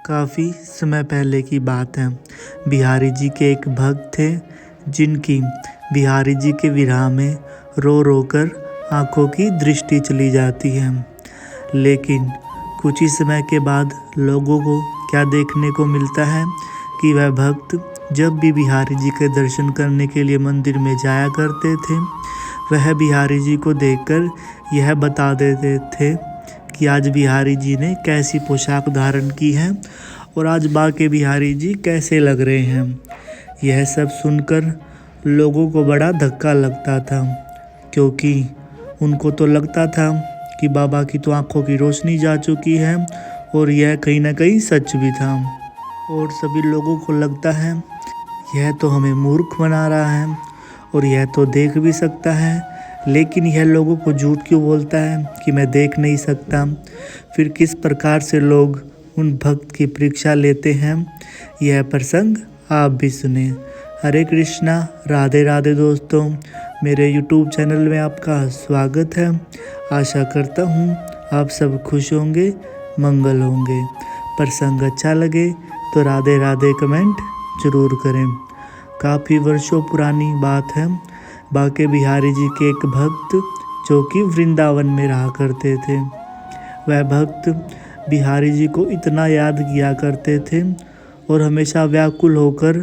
काफ़ी समय पहले की बात है। बिहारी जी के एक भक्त थे जिनकी बिहारी जी के विरह में रो रो कर आँखों की दृष्टि चली जाती है। लेकिन कुछ ही समय के बाद लोगों को क्या देखने को मिलता है कि वह भक्त जब भी बिहारी जी के दर्शन करने के लिए मंदिर में जाया करते थे, वह बिहारी जी को देखकर यह बता देते थे कि आज बिहारी जी ने कैसी पोशाक धारण की है और आज बाके बिहारी जी कैसे लग रहे हैं। यह सब सुनकर लोगों को बड़ा धक्का लगता था, क्योंकि उनको तो लगता था कि बाबा की तो आंखों की रोशनी जा चुकी है और यह कहीं ना कहीं सच भी था। और सभी लोगों को लगता है यह तो हमें मूर्ख बना रहा है और यह तो देख भी सकता है, लेकिन यह लोगों को झूठ क्यों बोलता है कि मैं देख नहीं सकता। फिर किस प्रकार से लोग उन भक्त की परीक्षा लेते हैं, यह प्रसंग आप भी सुने। हरे कृष्णा, राधे राधे दोस्तों, मेरे YouTube चैनल में आपका स्वागत है। आशा करता हूँ आप सब खुश होंगे, मंगल होंगे। प्रसंग अच्छा लगे तो राधे राधे कमेंट जरूर करें। काफ़ी वर्षों पुरानी बात है। बाके बिहारी जी के एक भक्त जो कि वृंदावन में रहा करते थे, वह भक्त बिहारी जी को इतना याद किया करते थे और हमेशा व्याकुल होकर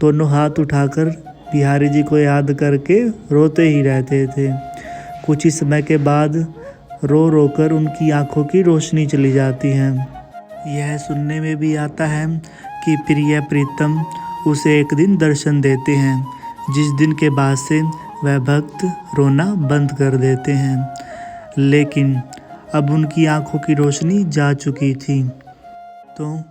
दोनों हाथ उठाकर बिहारी जी को याद करके रोते ही रहते थे। कुछ ही समय के बाद रो रो कर उनकी आंखों की रोशनी चली जाती है। यह सुनने में भी आता है कि प्रिय प्रीतम उसे एक दिन दर्शन देते हैं, जिस दिन के बाद से वह भक्त रोना बंद कर देते हैं। लेकिन अब उनकी आंखों की रोशनी जा चुकी थी, तो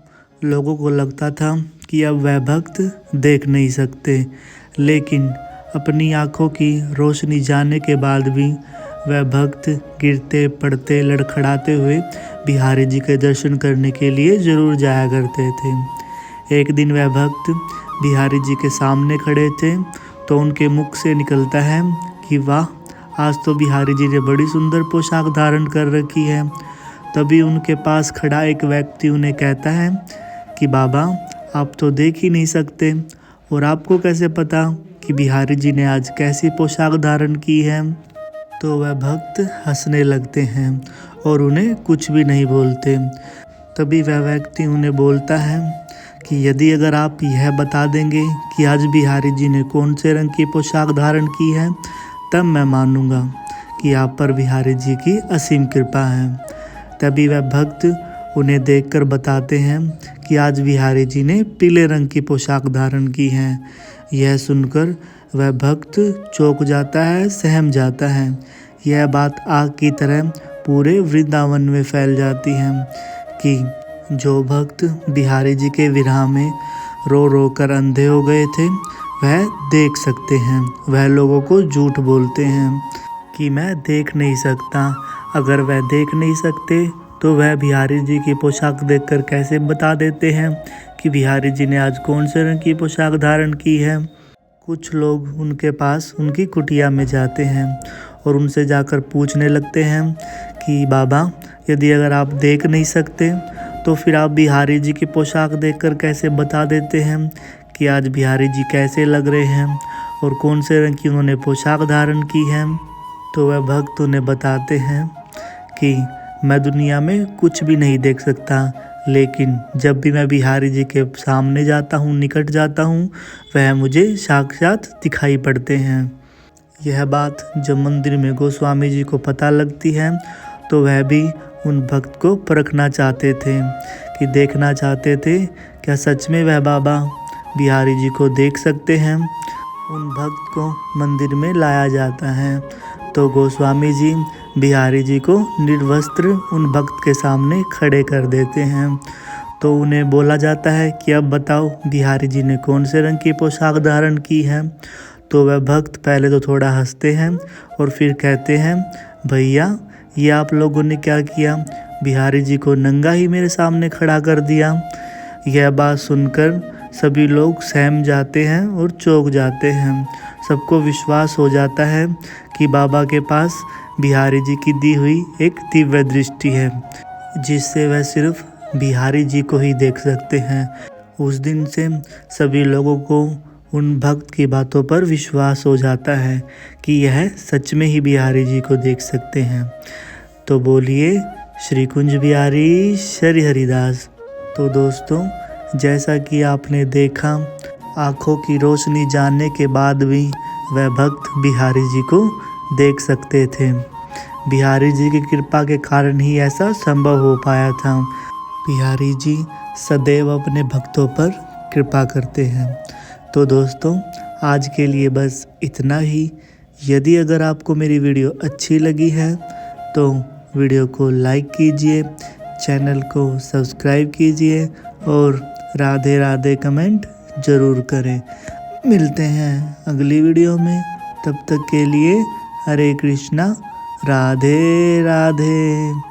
लोगों को लगता था कि अब वह भक्त देख नहीं सकते। लेकिन अपनी आंखों की रोशनी जाने के बाद भी वह भक्त गिरते पड़ते लड़खड़ाते हुए बिहारी जी के दर्शन करने के लिए ज़रूर जाया करते थे। एक दिन वह भक्त बिहारी जी के सामने खड़े थे तो उनके मुख से निकलता है कि वाह, आज तो बिहारी जी ने बड़ी सुंदर पोशाक धारण कर रखी है। तभी उनके पास खड़ा एक व्यक्ति उन्हें कहता है कि बाबा, आप तो देख ही नहीं सकते और आपको कैसे पता कि बिहारी जी ने आज कैसी पोशाक धारण की है। तो वह भक्त हंसने लगते हैं और उन्हें कुछ भी नहीं बोलते। तभी वह व्यक्ति उन्हें बोलता है कि यदि अगर आप यह बता देंगे कि आज बिहारी जी ने कौन से रंग की पोशाक धारण की है, तब मैं मानूंगा कि आप पर बिहारी जी की असीम कृपा है। तभी वह भक्त उन्हें देखकर बताते हैं कि आज बिहारी जी ने पीले रंग की पोशाक धारण की है। यह सुनकर वह भक्त चौंक जाता है, सहम जाता है। यह बात आग की तरह पूरे वृंदावन में फैल जाती है कि जो भक्त बिहारी जी के विरह में रो रो कर अंधे हो गए थे, वह देख सकते हैं। वह लोगों को झूठ बोलते हैं कि मैं देख नहीं सकता। अगर वह देख नहीं सकते तो वह बिहारी जी की पोशाक देखकर कैसे बता देते हैं कि बिहारी जी ने आज कौन से रंग की पोशाक धारण की है। कुछ लोग उनके पास उनकी कुटिया में जाते हैं और उनसे जाकर पूछने लगते हैं कि बाबा, यदि अगर आप देख नहीं सकते तो फिर आप बिहारी जी की पोशाक देखकर कैसे बता देते हैं कि आज बिहारी जी कैसे लग रहे हैं और कौन से रंग की उन्होंने पोशाक धारण की है। तो वह भक्त उन्हें बताते हैं कि मैं दुनिया में कुछ भी नहीं देख सकता, लेकिन जब भी मैं बिहारी जी के सामने जाता हूँ, निकट जाता हूँ, वह मुझे साक्षात दिखाई पड़ते हैं। यह बात जब मंदिर में गोस्वामी जी को पता लगती है तो वह भी उन भक्त को परखना चाहते थे, कि देखना चाहते थे क्या सच में वह बाबा बिहारी जी को देख सकते हैं। उन भक्त को मंदिर में लाया जाता है तो गोस्वामी जी बिहारी जी को निर्वस्त्र उन भक्त के सामने खड़े कर देते हैं। तो उन्हें बोला जाता है कि अब बताओ बिहारी जी ने कौन से रंग की पोशाक धारण की है। तो वह भक्त पहले तो थोड़ा हंसते हैं और फिर कहते हैं, भैया, ये आप लोगों ने क्या किया, बिहारी जी को नंगा ही मेरे सामने खड़ा कर दिया। यह बात सुनकर सभी लोग सहम जाते हैं और चौंक जाते हैं। सबको विश्वास हो जाता है कि बाबा के पास बिहारी जी की दी हुई एक दिव्य दृष्टि है, जिससे वह सिर्फ बिहारी जी को ही देख सकते हैं। उस दिन से सभी लोगों को उन भक्त की बातों पर विश्वास हो जाता है कि यह सच में ही बिहारी जी को देख सकते हैं। तो बोलिए श्री कुंज बिहारी श्री हरिदास। तो दोस्तों, जैसा कि आपने देखा, आँखों की रोशनी जानने के बाद भी वह भक्त बिहारी जी को देख सकते थे। बिहारी जी की कृपा के कारण ही ऐसा संभव हो पाया था। बिहारी जी सदैव अपने भक्तों पर कृपा करते हैं। तो दोस्तों, आज के लिए बस इतना ही। यदि अगर आपको मेरी वीडियो अच्छी लगी है तो वीडियो को लाइक कीजिए, चैनल को सब्सक्राइब कीजिए और राधे राधे कमेंट ज़रूर करें। मिलते हैं अगली वीडियो में, तब तक के लिए हरे कृष्णा, राधे राधे।